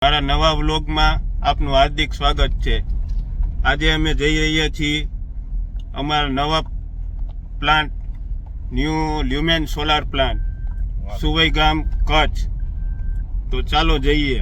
મારા નવા વ્લોગમાં આપનું હાર્દિક સ્વાગત છે। આજે અમે જઈ રહ્યા છીએ અમારા નવા plant new lumen solar plant Suvai ગામ કચ્છ। તો ચાલો જઈએ।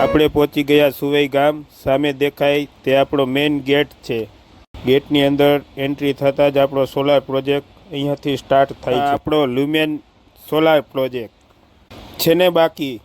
આપણે પહોંચી ગયા સુવઈ ગામ। સામે દેખાય તે આપણો મેઇન ગેટ છે। ગેટની અંદર એન્ટ્રી થતાં જ આપણો સોલાર પ્રોજેક્ટ અહીંયાથી સ્ટાર્ટ થાય છે। આપણો લ્યુમેન સોલાર પ્રોજેક્ટ છે ને બાકી